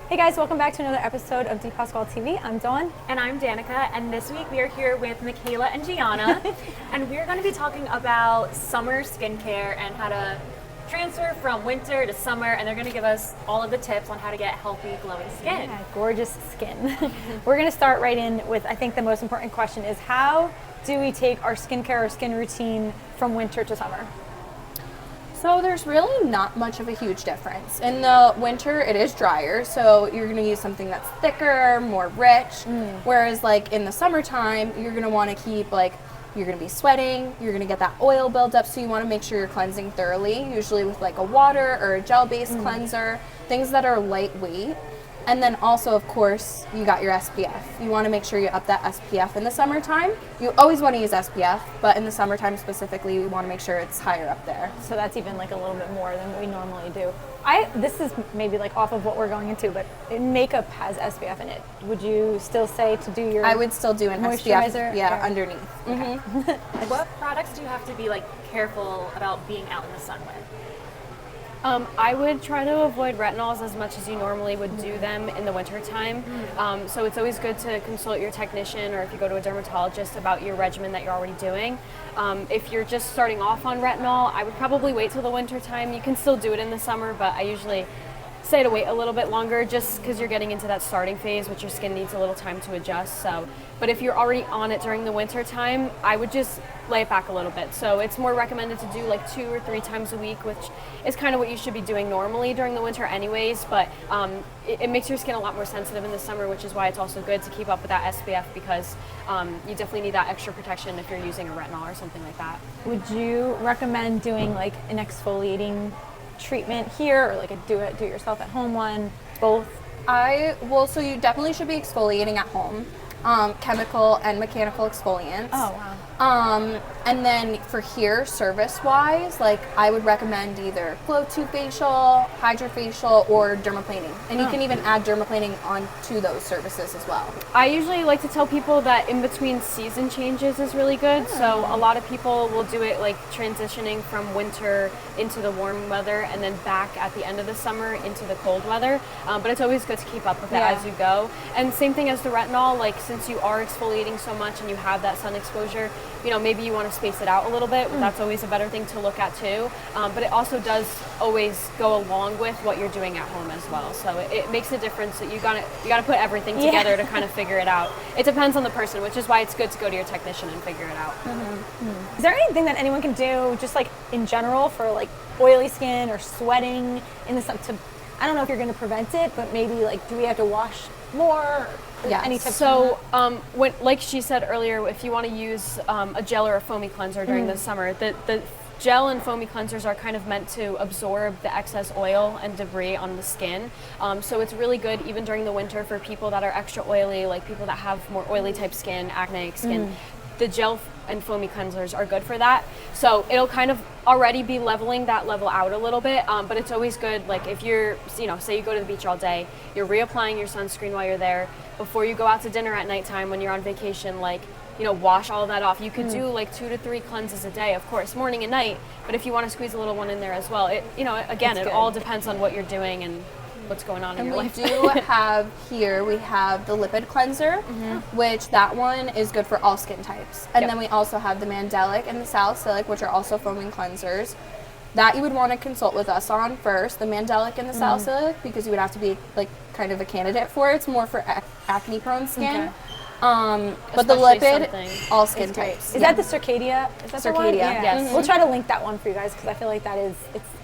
Hey guys, welcome back to another episode of DePasquale TV. I'm Dawn. And I'm Danika, and this week we are here with Mikayla and Gianna, and we're going to be talking about summer skincare and how to transfer from winter to summer, and they're going to give us all of the tips on how to get healthy, glowing skin. Yeah, gorgeous skin. We're going to start right in with, I think the most important question is, how do we take our skincare or skin routine from winter to summer? So there's really not much of a huge difference. In the winter, it is drier, so you're going to use something that's thicker, more rich. Whereas like in the summertime, you're going to want to keep you're going to be sweating, you're going to get that oil buildup, so you want to make sure you're cleansing thoroughly, usually with like a water or a gel-based cleanser, things that are lightweight. And then also, of course, you got your SPF. You want to make sure you up that SPF in the summertime. You always want to use SPF, but in the summertime specifically, you want to make sure it's higher up there. So that's even like a little bit more than we normally do. This is maybe like off of what we're going into, but makeup has SPF in it. Would you still say to do your I would still do an moisturizer? SPF, underneath. Okay. What products do you have to be careful about being out in the sun with? I would try to avoid retinols as much as you normally would do them in the wintertime. So it's always good to consult your technician, or if you go to a dermatologist, about your regimen that you're already doing. If you're just starting off on retinol, I would probably wait till the wintertime. You can still do it in the summer, but I usually say to wait a little bit longer, just because you're getting into that starting phase, which your skin needs a little time to adjust. But if you're already on it during the winter time, I would just lay it back a little bit. So it's more recommended to do 2 or 3 times a week, which is kind of what you should be doing normally during the winter anyways, but it makes your skin a lot more sensitive in the summer, which is why it's also good to keep up with that SPF, because you definitely need that extra protection if you're using a retinol or something like that. Would you recommend doing an exfoliating treatment here, or a do-it-yourself at home one, both? So you definitely should be exfoliating at home. Chemical and mechanical exfoliants. Oh, wow. And then for here, service-wise, I would recommend either Glow 2 facial, hydrofacial, or dermaplaning. And you can even add dermaplaning onto those services as well. I usually like to tell people that in between season changes is really good. So a lot of people will do it transitioning from winter into the warm weather and then back at the end of the summer into the cold weather. But it's always good to keep up with that as you go. And same thing as the retinol, since you are exfoliating so much and you have that sun exposure, maybe you want to space it out a little bit. That's always a better thing to look at too. But it also does always go along with what you're doing at home as well. So it makes a difference that you gotta put everything together to kind of figure it out. It depends on the person, which is why it's good to go to your technician and figure it out. Is there anything that anyone can do, just in general, for oily skin or sweating in the sun? I don't know if you're going to prevent it, but maybe do we have to wash more? Yeah. Any tips? So, like she said earlier, if you want to use a gel or a foamy cleanser during the summer, the gel and foamy cleansers are kind of meant to absorb the excess oil and debris on the skin. So it's really good even during the winter for people that are extra oily, like people that have more oily type skin, acneic skin. The gel and foamy cleansers are good for that. So it'll kind of already be leveling that level out a little bit, but it's always good, if you're, say you go to the beach all day, you're reapplying your sunscreen while you're there. Before you go out to dinner at nighttime when you're on vacation, wash all of that off. You could do 2 to 3 cleanses a day, of course, morning and night, but if you want to squeeze a little one in there as well, it all depends on what you're doing and what's going on in your life. And we do have here, we have the lipid cleanser, which that one is good for all skin types. And then we also have the mandelic and the salicylic, which are also foaming cleansers. That you would want to consult with us on first, the mandelic and the salicylic, because you would have to be kind of a candidate for it. It's more for acne prone skin. Okay. But the lipid, all skin types. Is that the Circadia? Is that the one? Circadia, yes. We'll try to link that one for you guys, because I feel like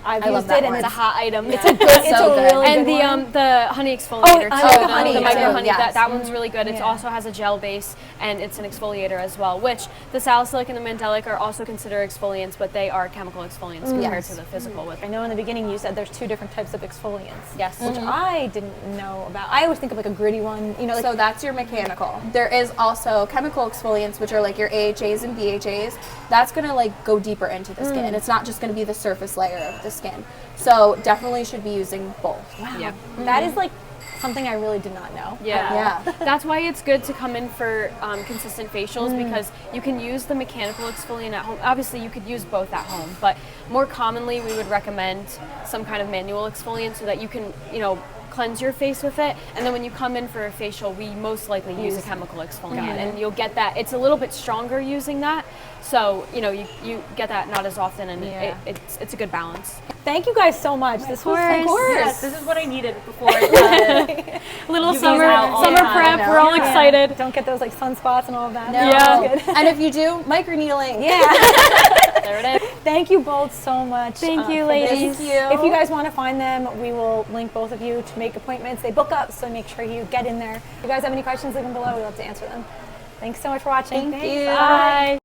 I've used that it, and one. It's a hot item. it's a really and good one. the honey exfoliator I too. like the honey, the micro too. honey. Yes. That one's really good. It also has a gel base and it's an exfoliator as well. Which the salicylic and the mandelic are also considered exfoliants, but they are chemical exfoliants compared to the physical. With I know in the beginning you said there's 2 different types of exfoliants. Yes. Which I didn't know about. I always think of a gritty one. So that's your mechanical. There is also chemical exfoliants, which are your AHAs and BHAs. That's going to go deeper into the skin. It's not just going to be the surface layer of the skin. So definitely should be using both. Wow. Yep. That is something I really did not know. Yeah. That's why it's good to come in for consistent facials, because you can use the mechanical exfoliant at home. Obviously, you could use both at home, but more commonly we would recommend some kind of manual exfoliant so that you can, cleanse your face with it, and then when you come in for a facial, we most likely use a chemical exfoliant, and you'll get that. It's a little bit stronger using that, so you get that not as often, and it's a good balance. Thank you guys so much. This was course. Yes, this is what I needed before the Little You summer guys out all the time. prep. We're all excited. Don't get those like sunspots and all of that. No. Yeah. And if you do, microneedling. Yeah. There it is. Thank you both so much. Thank you, for this. ladies. Thank you. If you guys want to find them, we will link both of you to make appointments. They book up, so make sure you get in there. If you guys have any questions, leave them below. We'd love to answer them. Thanks so much for watching. Thank you. Bye.